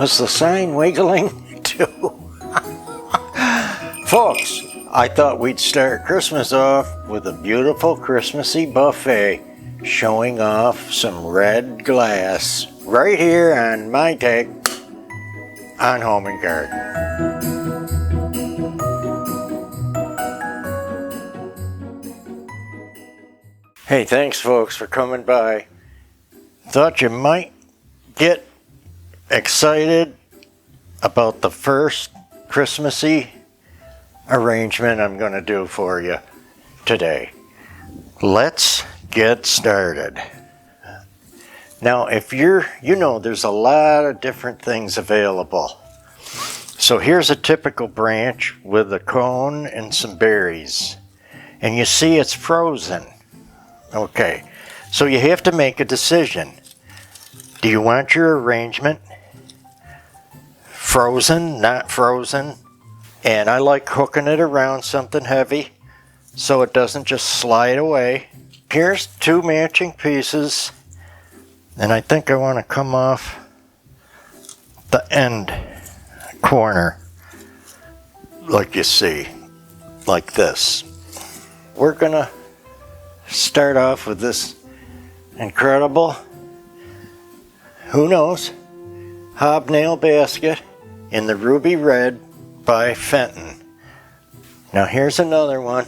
Was the sign wiggling too? Folks, I thought we'd start Christmas off with a beautiful Christmassy buffet showing off some red glass right here on my take on Home and Garden. Hey, thanks folks for coming by. Thought you might get excited about the first Christmassy arrangement I'm going to do for you today. Let's get started. Now, if there's a lot of different things available. So here's a typical branch with a cone and some berries. And you see it's frozen. Okay, so you have to make a decision. Do you want your arrangement frozen, not frozen? And I like hooking it around something heavy so it doesn't just slide away. Here's two matching pieces, and I think I want to come off the end corner like you see, like this. We're gonna start off with this incredible, who knows, hobnail basket in the ruby red by Fenton. Now here's another one.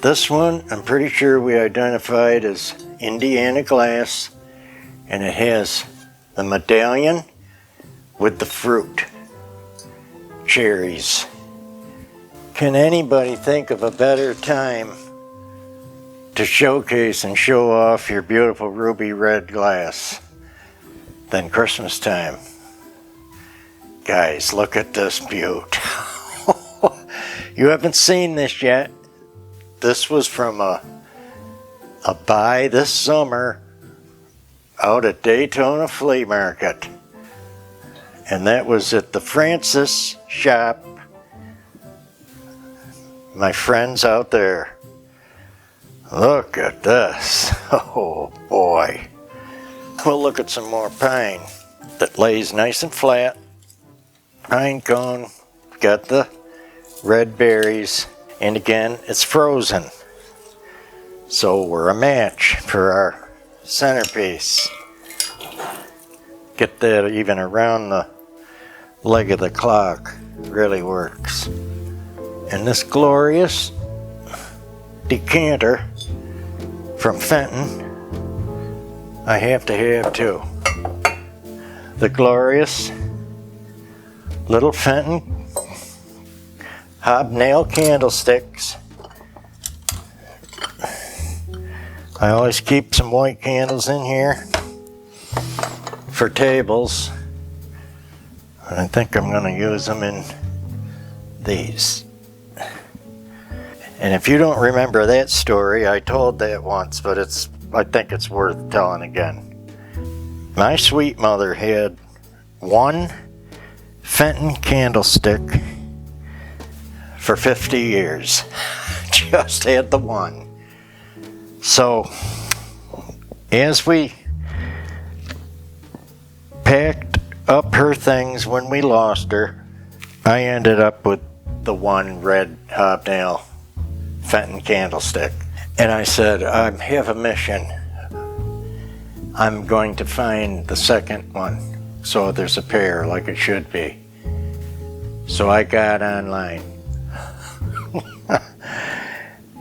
This one I'm pretty sure we identified as Indiana glass, and it has the medallion with the fruit, cherries. Can anybody think of a better time to showcase and show off your beautiful ruby red glass than Christmas time? Guys, look at this beaut. You haven't seen this yet. This was from a buy this summer out at Daytona Flea Market. And that was at the Francis shop. My friends out there. Look at this. Oh boy. We'll look at some more pine that lays nice and flat. Pine cone, got the red berries, and again, it's frozen. So we're a match for our centerpiece. Get that even around the leg of the clock, really works. And this glorious decanter from Fenton, I have to have too. The glorious little Fenton hobnail candlesticks. I always keep some white candles in here for tables. And I think I'm going to use them in these. And if you don't remember that story, I told that once, but I think it's worth telling again. My sweet mother had one Fenton candlestick for 50 years. Just had the one. So, as we packed up her things when we lost her, I ended up with the one red hobnail Fenton candlestick. And I said, I have a mission. I'm going to find the second one so there's a pair like it should be. So I got online.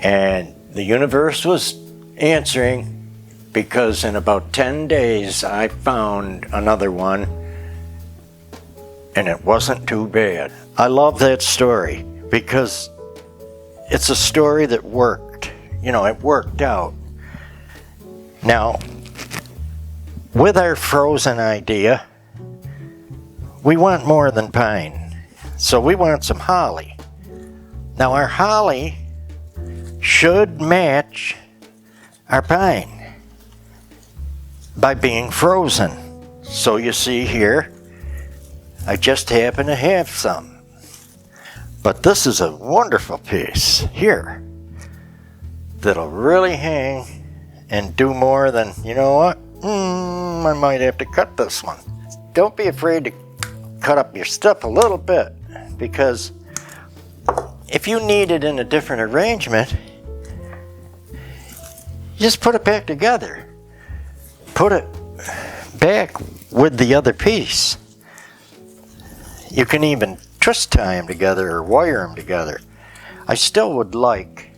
And the universe was answering, because in about 10 days I found another one, and it wasn't too bad. I love that story because it's a story that worked. You know, it worked out. Now, with our frozen idea, we want more than pine. So we want some holly. Now our holly should match our pine by being frozen. So you see here, I just happen to have some. But this is a wonderful piece here that'll really hang and do more than, you know what? I might have to cut this one. don't be afraid to cut up your stuff a little bit, because if you need it in a different arrangement, just put it back together. Put it back with the other piece. You can even twist tie them together or wire them together. I still would like,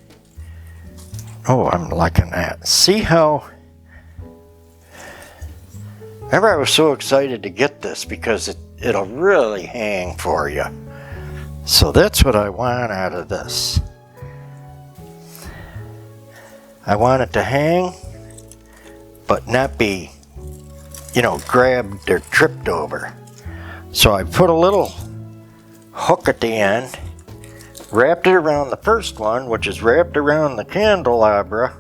oh, I'm liking that. See how, remember I was so excited to get this because it'll really hang for you. So that's what I want out of this. I want it to hang, but not be, grabbed or tripped over. So I put a little hook at the end, wrapped it around the first one, which is wrapped around the candelabra,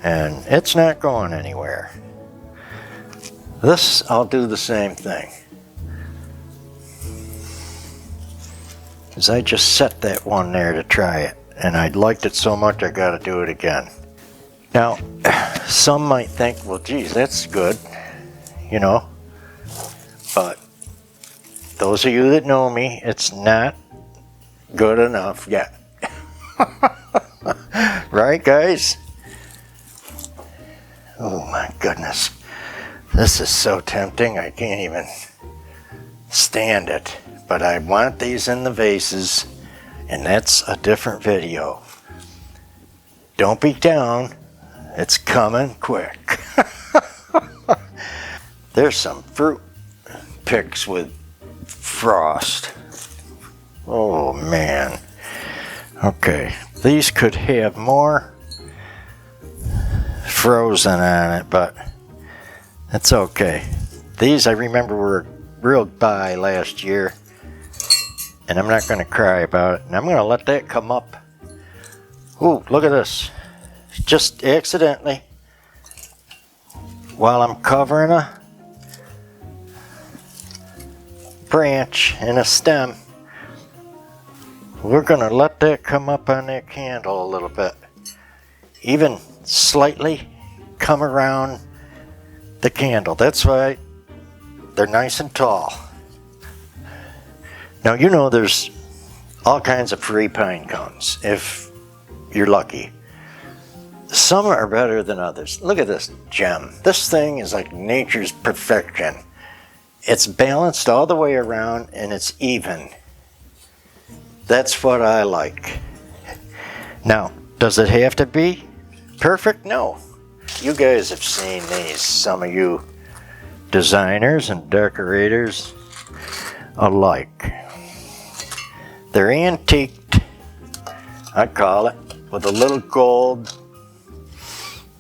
and it's not going anywhere. This, I'll do the same thing. Because I just set that one there to try it, and I liked it so much I got to do it again. Now, some might think, well, geez, that's good, but those of you that know me, it's not good enough yet. Right, guys? Oh my goodness. This is so tempting, I can't even stand it. But I want these in the vases, and that's a different video. Don't be down. It's coming quick. There's some fruit picks with frost. Oh man. Okay, these could have more frozen on it, but that's okay. These I remember were real by last year, and I'm not going to cry about it. And I'm going to let that come up. Ooh, look at this. Just accidentally, while I'm covering a branch and a stem, we're going to let that come up on that candle a little bit. Even slightly come around the candle. That's why they're nice and tall. Now, there's all kinds of free pine cones if you're lucky. Some are better than others. Look at this gem. This thing is like nature's perfection. It's balanced all the way around and it's even. That's what I like. Now, does it have to be perfect? No. You guys have seen these, some of you designers and decorators alike. They're antiqued, I call it, with a little gold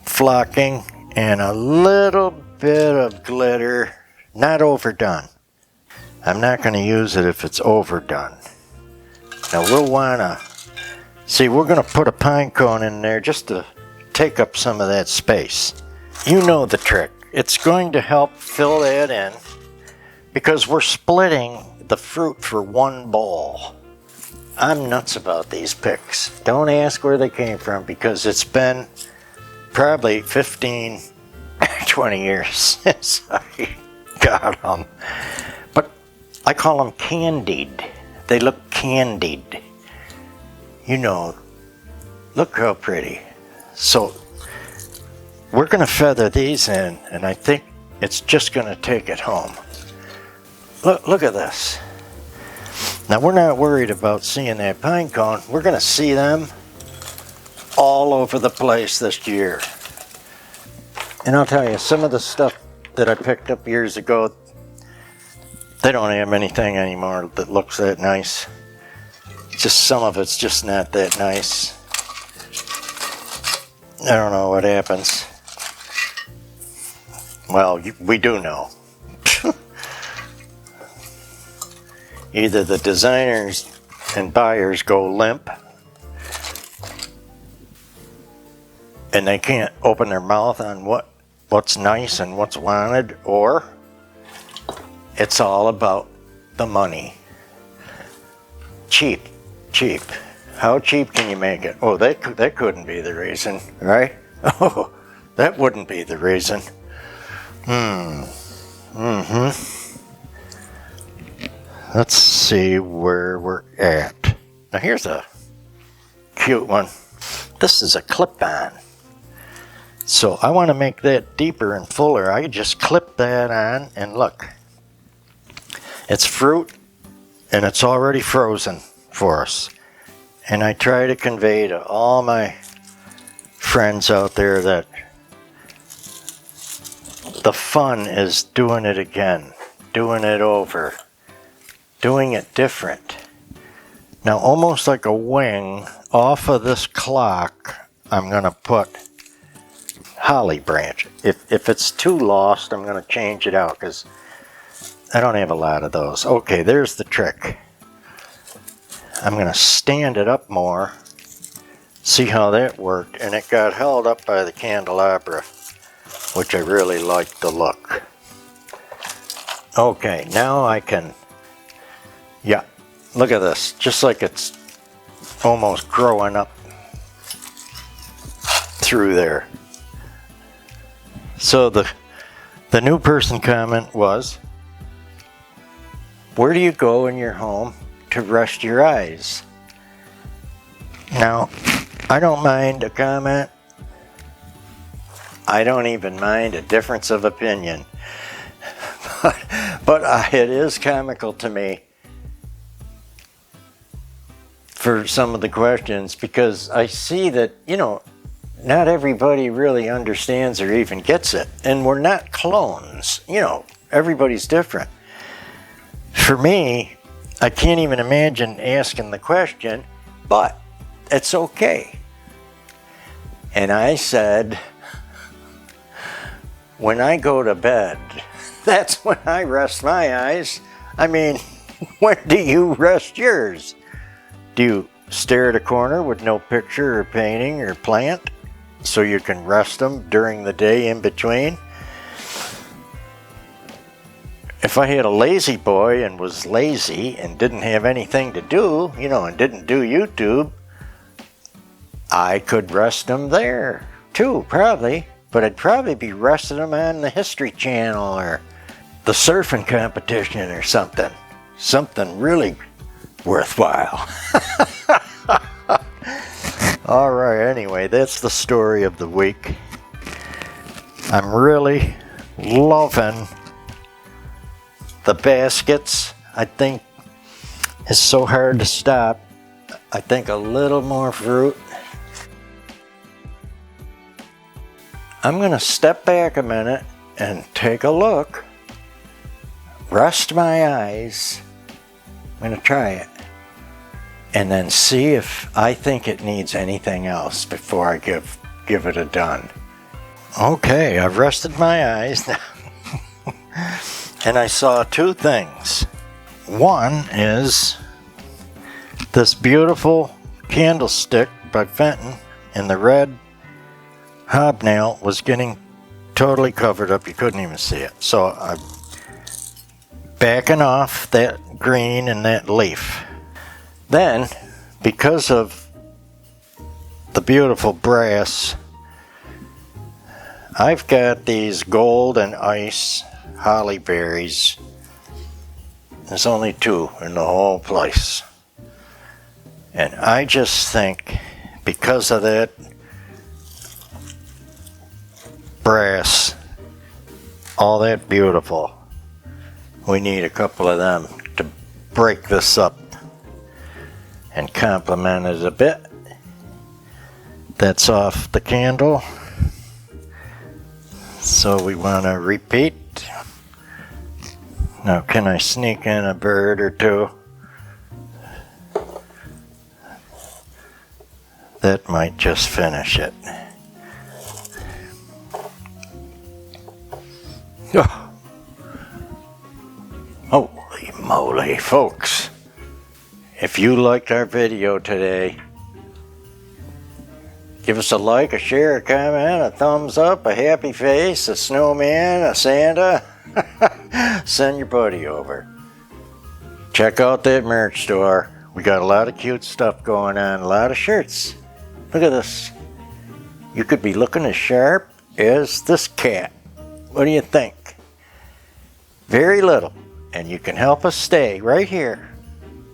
flocking and a little bit of glitter, not overdone. I'm not going to use it if it's overdone. Now we'll want to, see, we're going to put a pine cone in there just to take up some of that space. You know the trick. It's going to help fill that in because we're splitting the fruit for one bowl. I'm nuts about these picks. Don't ask where they came from because it's been probably 15, 20 years since I got them. But I call them candied. They look candied. Look how pretty. So we're going to feather these in, and I think it's just going to take it home. Look at this. Now we're not worried about seeing that pine cone. We're going to see them all over the place this year. And I'll tell you, some of the stuff that I picked up years ago, they don't have anything anymore that looks that nice. Just some of it's just not that nice. I don't know what happens. Well, we do know. Either the designers and buyers go limp and they can't open their mouth on what's nice and what's wanted, or it's all about the money. Cheap. How cheap can you make it? Oh, that couldn't be the reason, right? Oh, that wouldn't be the reason. Let's see where we're at. Now here's a cute one. This is a clip-on. So I want to make that deeper and fuller. I just clip that on and look. It's fruit and it's already frozen for us. And I try to convey to all my friends out there that the fun is doing it again, doing it over, doing it different. Now, almost like a wing off of this clock, I'm going to put holly branch. If it's too lost, I'm going to change it out because I don't have a lot of those. Okay, there's the trick. I'm going to stand it up more, see how that worked, and it got held up by the candelabra, which I really liked the look. Okay, now I can, yeah, look at this, just like it's almost growing up through there. So the new person comment was, where do you go in your home to rest your eyes? Now, I don't mind a comment. I don't even mind a difference of opinion. But it is comical to me for some of the questions, because I see that, you know, not everybody really understands or even gets it. And we're not clones. You know, everybody's different. For me, I can't even imagine asking the question, but it's okay. And I said, when I go to bed, that's when I rest my eyes. I mean, when do you rest yours? Do you stare at a corner with no picture or painting or plant so you can rest them during the day in between? If I had a lazy boy and was lazy and didn't have anything to do, you know, and didn't do YouTube, I could rest them there too, probably. But I'd probably be resting them on the History Channel or the surfing competition or something. Something really worthwhile. All right, anyway, that's the story of the week. I'm really loving the baskets. I think it's so hard to stop. I think a little more fruit. I'm going to step back a minute and take a look. Rest my eyes. I'm going to try it. And then see if I think it needs anything else before I give it a done. Okay, I've rested my eyes now. And I saw two things. One is this beautiful candlestick by Fenton in the red hobnail was getting totally covered up. You couldn't even see it. So I'm backing off that green and that leaf. Then, because of the beautiful brass, I've got these gold and ice holly berries. There's only two in the whole place. And I just think, because of that brass, all that beautiful, we need a couple of them to break this up and complement it a bit. That's off the candle. So we want to repeat. Now, can I sneak in a bird or two? That might just finish it. Oh. Holy moly, folks. If you liked our video today, give us a like, a share, a comment, a thumbs up, a happy face, a snowman, a Santa. Send your buddy over. Check out that merch store. We got a lot of cute stuff going on, a lot of shirts. Look at this. You could be looking as sharp as this cat. What do you think? very little, and you can help us stay right here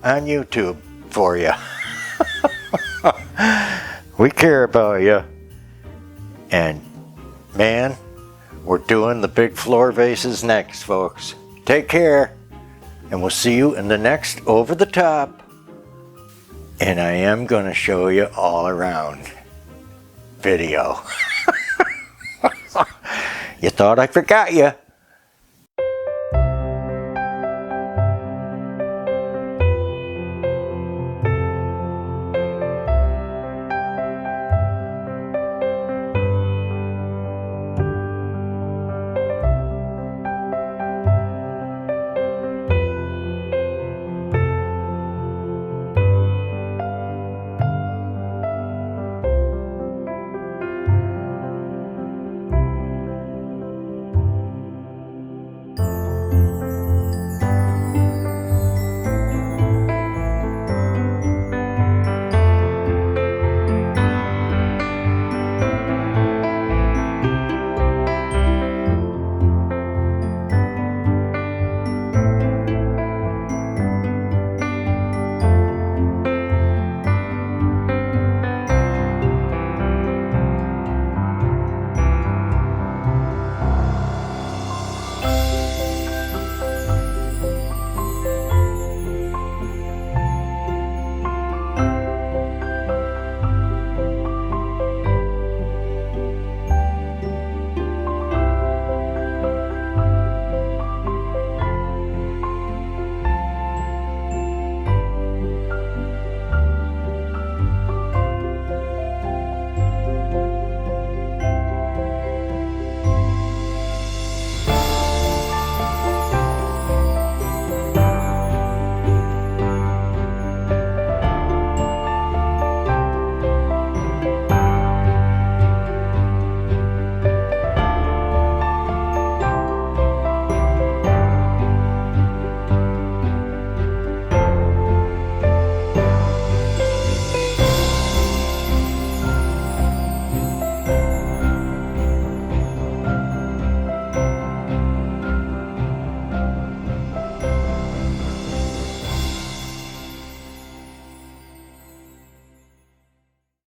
on YouTube for you. We care about you. And man, we're doing the big floor vases next, folks. Take care, and we'll see you in the next Over the Top. And I am going to show you all around video. You thought I forgot you.